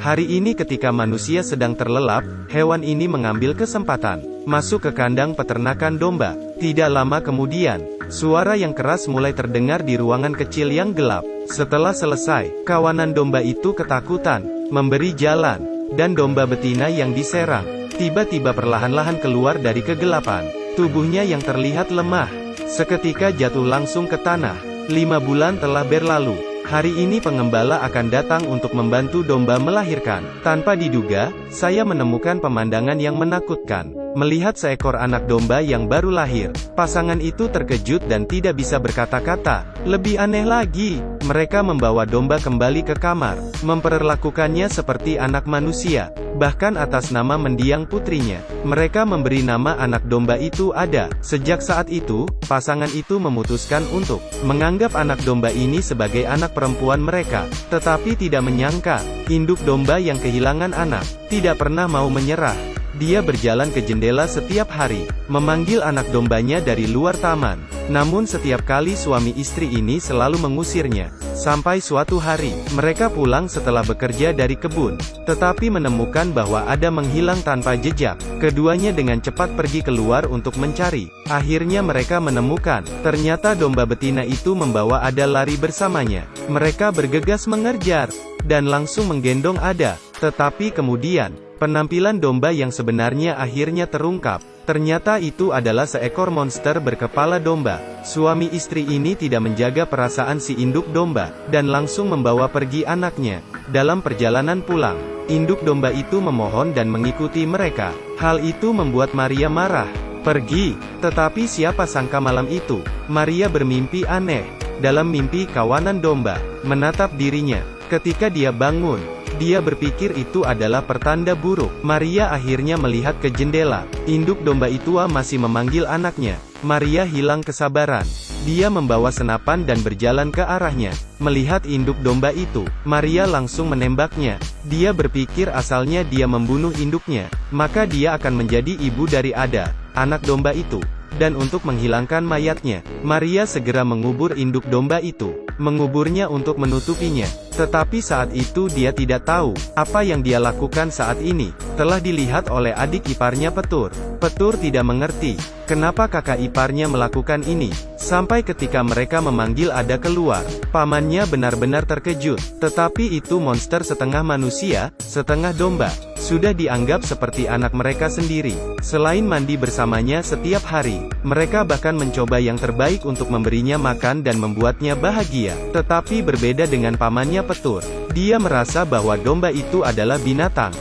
Hari ini ketika manusia sedang terlelap, hewan ini mengambil kesempatan masuk ke kandang peternakan domba. Tidak lama kemudian, suara yang keras mulai terdengar di ruangan kecil yang gelap. Setelah selesai, kawanan domba itu ketakutan, memberi jalan, dan domba betina yang diserang tiba-tiba perlahan-lahan keluar dari kegelapan. Tubuhnya yang terlihat lemah, seketika jatuh langsung ke tanah. 5 bulan telah berlalu. Hari ini pengembala akan datang untuk membantu domba melahirkan. Tanpa diduga, saya menemukan pemandangan yang menakutkan. Melihat seekor anak domba yang baru lahir, pasangan itu terkejut dan tidak bisa berkata-kata. Lebih aneh lagi, mereka membawa domba kembali ke kamar, memperlakukannya seperti anak manusia, bahkan atas nama mendiang putrinya. Mereka memberi nama anak domba itu Ada. Sejak saat itu, pasangan itu memutuskan untuk menganggap anak domba ini sebagai anak perempuan mereka. Tetapi tidak menyangka, induk domba yang kehilangan anak, tidak pernah mau menyerah. Dia berjalan ke jendela setiap hari, memanggil anak dombanya dari luar taman. Namun setiap kali suami istri ini selalu mengusirnya. Sampai suatu hari, mereka pulang setelah bekerja dari kebun, tetapi menemukan bahwa Ada menghilang tanpa jejak. Keduanya dengan cepat pergi keluar untuk mencari. Akhirnya mereka menemukan, ternyata domba betina itu membawa Ada lari bersamanya. Mereka bergegas mengejar, dan langsung menggendong Ada. Tetapi kemudian, penampilan domba yang sebenarnya akhirnya terungkap. Ternyata itu adalah seekor monster berkepala domba. Suami istri ini tidak menjaga perasaan si induk domba, dan langsung membawa pergi anaknya. Dalam perjalanan pulang, induk domba itu memohon dan mengikuti mereka. Hal itu membuat Maria marah. Pergi, tetapi siapa sangka malam itu, Maria bermimpi aneh. Dalam mimpi kawanan domba menatap dirinya. Ketika dia bangun, dia berpikir itu adalah pertanda buruk. Maria akhirnya melihat ke jendela. Induk domba itu masih memanggil anaknya. Maria hilang kesabaran. Dia membawa senapan dan berjalan ke arahnya. Melihat induk domba itu, Maria langsung menembaknya. Dia berpikir asalnya dia membunuh induknya, maka dia akan menjadi ibu dari Ada, anak domba itu. Dan untuk menghilangkan mayatnya, Maria segera mengubur induk domba itu, menguburnya untuk menutupinya. Tetapi saat itu dia tidak tahu, apa yang dia lakukan saat ini, telah dilihat oleh adik iparnya Petur. Petur tidak mengerti, kenapa kakak iparnya melakukan ini, sampai ketika mereka memanggil Ada keluar. Pamannya benar-benar terkejut, tetapi itu monster setengah manusia, setengah domba. Sudah dianggap seperti anak mereka sendiri. Selain mandi bersamanya setiap hari, mereka bahkan mencoba yang terbaik untuk memberinya makan dan membuatnya bahagia. Tetapi berbeda dengan pamannya Petur, dia merasa bahwa domba itu adalah binatang.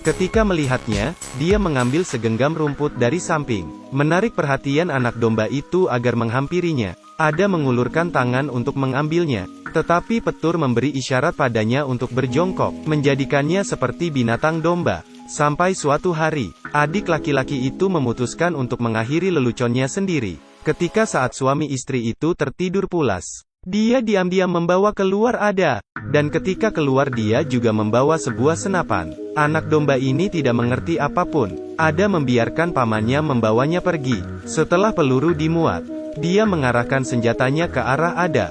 Ketika melihatnya, dia mengambil segenggam rumput dari samping, menarik perhatian anak domba itu agar menghampirinya. Ada mengulurkan tangan untuk mengambilnya, tetapi Petur memberi isyarat padanya untuk berjongkok, menjadikannya seperti binatang domba. Sampai suatu hari, adik laki-laki itu memutuskan untuk mengakhiri leluconnya sendiri. Ketika saat suami istri itu tertidur pulas, dia diam-diam membawa keluar Ada, dan ketika keluar dia juga membawa sebuah senapan. Anak domba ini tidak mengerti apapun. Ada membiarkan pamannya membawanya pergi. Setelah peluru dimuat, dia mengarahkan senjatanya ke arah Ada.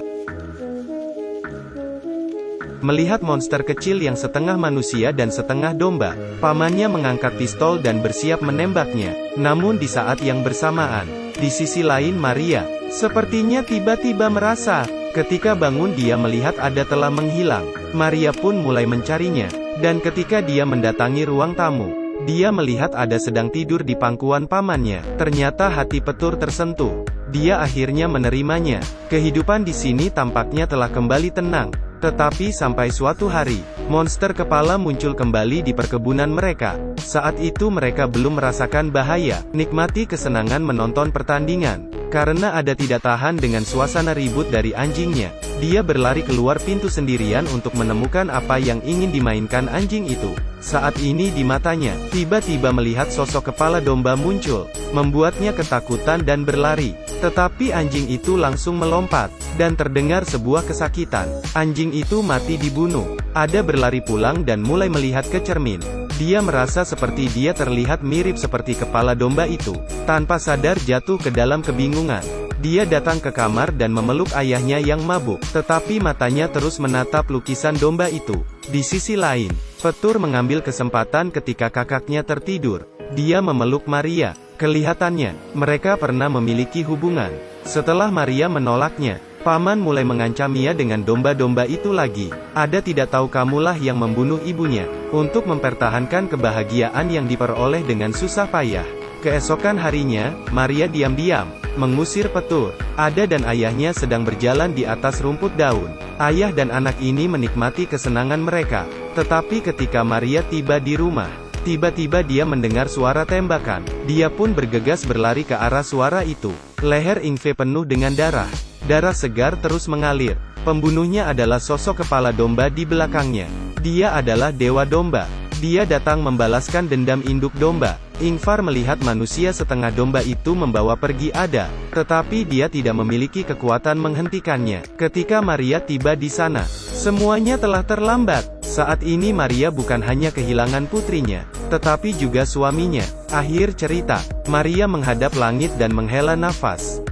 Melihat monster kecil yang setengah manusia dan setengah domba, pamannya mengangkat pistol dan bersiap menembaknya. Namun di saat yang bersamaan, di sisi lain Maria, sepertinya tiba-tiba merasa, ketika bangun dia melihat Ada telah menghilang. Maria pun mulai mencarinya, dan ketika dia mendatangi ruang tamu, dia melihat Ada sedang tidur di pangkuan pamannya. Ternyata hati Petur tersentuh. Dia akhirnya menerimanya. Kehidupan di sini tampaknya telah kembali tenang. Tetapi sampai suatu hari, monster kepala muncul kembali di perkebunan mereka. Saat itu mereka belum merasakan bahaya, nikmati kesenangan menonton pertandingan. Karena Ada tidak tahan dengan suasana ribut dari anjingnya, dia berlari keluar pintu sendirian untuk menemukan apa yang ingin dimainkan anjing itu. Saat ini di matanya, tiba-tiba melihat sosok kepala domba muncul, membuatnya ketakutan dan berlari. Tetapi anjing itu langsung melompat, dan terdengar sebuah kesakitan. Anjing itu mati dibunuh. Ada berlari pulang dan mulai melihat ke cermin. Dia merasa seperti dia terlihat mirip seperti kepala domba itu. Tanpa sadar jatuh ke dalam kebingungan. Dia datang ke kamar dan memeluk ayahnya yang mabuk, tetapi matanya terus menatap lukisan domba itu. Di sisi lain, Petur mengambil kesempatan ketika kakaknya tertidur. Dia memeluk Maria. Kelihatannya, mereka pernah memiliki hubungan. Setelah Maria menolaknya, paman mulai mengancamnya dengan domba-domba itu lagi. Ada tidak tahu kamulah yang membunuh ibunya, untuk mempertahankan kebahagiaan yang diperoleh dengan susah payah. Keesokan harinya, Maria diam-diam mengusir Petur. Ada dan ayahnya sedang berjalan di atas rumput daun. Ayah dan anak ini menikmati kesenangan mereka. Tetapi ketika Maria tiba di rumah, tiba-tiba dia mendengar suara tembakan. Dia pun bergegas berlari ke arah suara itu. Leher Ingve penuh dengan darah. Darah segar terus mengalir. Pembunuhnya adalah sosok kepala domba di belakangnya. Dia adalah Dewa Domba. Dia datang membalaskan dendam induk domba. Ingvar melihat manusia setengah domba itu membawa pergi Ada, tetapi dia tidak memiliki kekuatan menghentikannya. Ketika Maria tiba di sana, semuanya telah terlambat. Saat ini Maria bukan hanya kehilangan putrinya, tetapi juga suaminya. Akhir cerita, Maria menghadap langit dan menghela nafas.